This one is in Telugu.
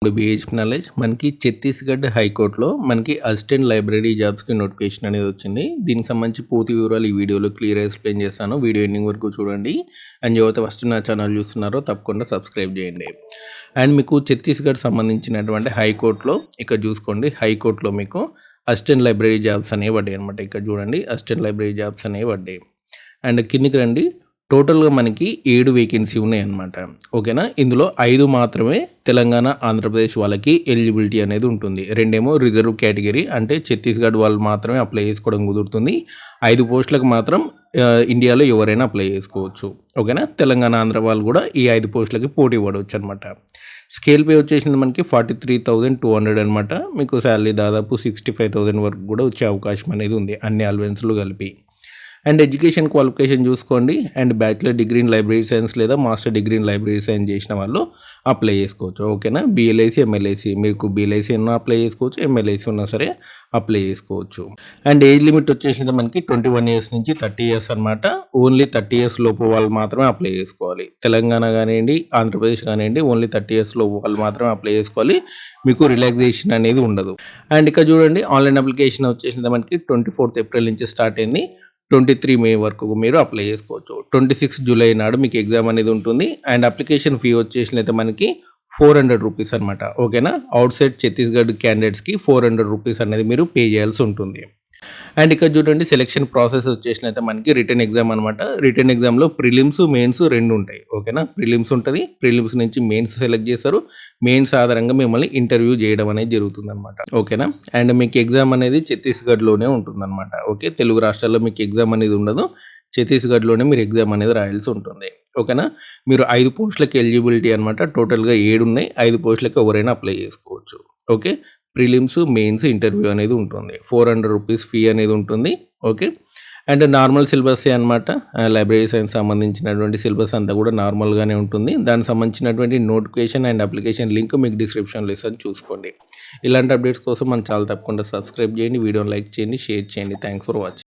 ఇప్పుడు బీహెచ్‌పీ నాలెడ్జ్ మనకి ఛత్తీస్‌గఢ్ హైకోర్ట్‌లో మనకి అసిస్టెంట్ లైబ్రరీ జాబ్స్‌కి నోటిఫికేషన్ అనేది వచ్చింది. దీనికి సంబంధించి పూర్తి వివరాలు ఈ వీడియోలో క్లియర్‌గా ఎక్స్‌ప్లెయిన్ చేస్తాను. వీడియో ఎండింగ్ వరకు చూడండి. అండ్ ఎవరైతే ఫస్ట్ నా ఛానల్ చూస్తున్నారో తప్పకుండా సబ్స్క్రైబ్ చేయండి. అండ్ మీకు ఛత్తీస్‌గఢ్ సంబంధించినటువంటి హైకోర్ట్‌లో ఇక్కడ చూసుకోండి. హైకోర్ట్‌లో మీకు అసిస్టెంట్ లైబ్రరీ జాబ్స్ అనేవి పడ్డాయి అనమాట. ఇక్కడ చూడండి అసిస్టెంట్ లైబ్రరీ జాబ్స్ అనేవి పడ్డాయి. అండ్ కిందికి రండి. టోటల్‌గా మనకి 7 వేకెన్సీ ఉన్నాయన్నమాట. ఓకేనా? ఇందులో 5 మాత్రమే తెలంగాణ, ఆంధ్రప్రదేశ్ వాళ్ళకి ఎలిజిబిలిటీ అనేది ఉంటుంది. 2 రిజర్వ్ కేటగిరీ అంటే ఛత్తీస్‌గఢ్ వాళ్ళు మాత్రమే అప్లై చేసుకోవడం కుదురుతుంది. 5 పోస్టులకు మాత్రం ఇండియాలో ఎవరైనా అప్లై చేసుకోవచ్చు. ఓకేనా? తెలంగాణ, ఆంధ్ర వాళ్ళు కూడా ఈ 5 పోస్టులకి పోటీ పడవచ్చు అనమాట. స్కేల్ పే వచ్చేసింది మనకి 43,200 అనమాట. మీకు శాలరీ దాదాపు 65,000 వరకు కూడా వచ్చే అవకాశం అనేది ఉంది. అన్ని అలవెన్స్‌లు కలిపి. అండ్ ఎడ్యుకేషన్ క్వాలిఫికేషన్ చూసుకోండి. And bachelor degree in library science లేదా master degree in library science చేసిన వాళ్ళు అప్లై చేసుకోవచ్చు. ఓకేనా? బీఎల్ఐసి, ఎంఎల్ఐసి మీకు బీఎల్ఐసి ఉన్నా అప్లై చేసుకోవచ్చు, ఎంఎల్ఐసి ఉన్నా సరే అప్లై చేసుకోవచ్చు. అండ్ ఏజ్ లిమిట్ వచ్చేసింది మనకి 21 ఇయర్స్ నుంచి 30 ఇయర్స్ అనమాట. ఓన్లీ 30 ఇయర్స్ లోపు వాళ్ళు మాత్రమే అప్లై చేసుకోవాలి. తెలంగాణ కానివ్వండి, ఆంధ్రప్రదేశ్ కానివ్వండి, ఓన్లీ 30 ఇయర్స్ లోపు వాళ్ళు మాత్రమే అప్లై చేసుకోవాలి. మీకు రిలాక్సేషన్ అనేది ఉండదు. అండ్ ఇక్కడ చూడండి ఆన్లైన్ అప్లికేషన్ వచ్చేసింది మనకి 24th ఏప్రిల్ నుంచి స్టార్ట్ అయింది. 23 మే వరకు మీరు అప్లై చేసుకోవచ్చు. 26 జూలై నాడు మీకు ఎగ్జామ్ అనేది ఉంటుంది. అండ్ అప్లికేషన్ ఫీ వచ్చేసినైతే మనకి 400 రూపీస్ అనమాట. ఓకేనా? అవుట్ సైడ్ ఛత్తీస్‌గఢ్ క్యాండిడేట్స్‌కి 400 రూపీస్ అనేది మీరు పే చేయాల్సి ఉంటుంది. అండ్ ఇక్కడ చూడండి సెలక్షన్ ప్రాసెస్ వచ్చేసినైతే మనకి రిటర్న్ ఎగ్జామ్ అనమాట. రిటర్న్ ఎగ్జామ్‌లో ప్రిలిమ్స్, మెయిన్స్ 2 ఉంటాయి. ఓకేనా? ప్రిలిమ్స్ ఉంటుంది. ప్రిలిమ్స్ నుంచి మెయిన్స్ సెలెక్ట్ చేస్తారు. మెయిన్స్ ఆధారంగా మిమ్మల్ని ఇంటర్వ్యూ చేయడం అనేది జరుగుతుందనమాట. ఓకేనా? అండ్ మీకు ఎగ్జామ్ అనేది ఛత్తీస్‌గఢ్‌లోనే ఉంటుందన్నమాట. ఓకే? తెలుగు రాష్ట్రాల్లో మీకు ఎగ్జామ్ అనేది ఉండదు. ఛత్తీస్‌గఢ్‌లోనే మీరు ఎగ్జామ్ అనేది రాయాల్సి ఉంటుంది. ఓకేనా? మీరు 5 పోస్టులకి ఎలిజిబిలిటీ అనమాట. టోటల్‌గా 7 ఉన్నాయి. 5 పోస్టులకి ఎవరైనా అప్లై చేసుకోవచ్చు. ఓకే? ప్రిలిమ్స్, మెయిన్స్ ఇంటర్వ్యూ అనేది ఉంటుంది. 400 రూపీస్ ఫీ అనేది ఉంటుంది. ఓకే? అండ్ నార్మల్ సిలబస్సే అనమాట. లైబ్రరీ సైన్స్ సంబంధించినటువంటి సిలబస్ అంతా కూడా నార్మల్‌గానే ఉంటుంది. దానికి సంబంధించినటువంటి నోటిఫికేషన్ అండ్ అప్లికేషన్ లింక్ మీకు డిస్క్రిప్షన్‌లో ఇస్తాను చూసుకోండి. ఇలాంటి అప్డేట్స్ కోసం మన ఛానల్ తప్పకుండా సబ్స్క్రైబ్ చేయండి. వీడియోని లైక్ చేయండి, షేర్ చేయండి. Thanks for watching.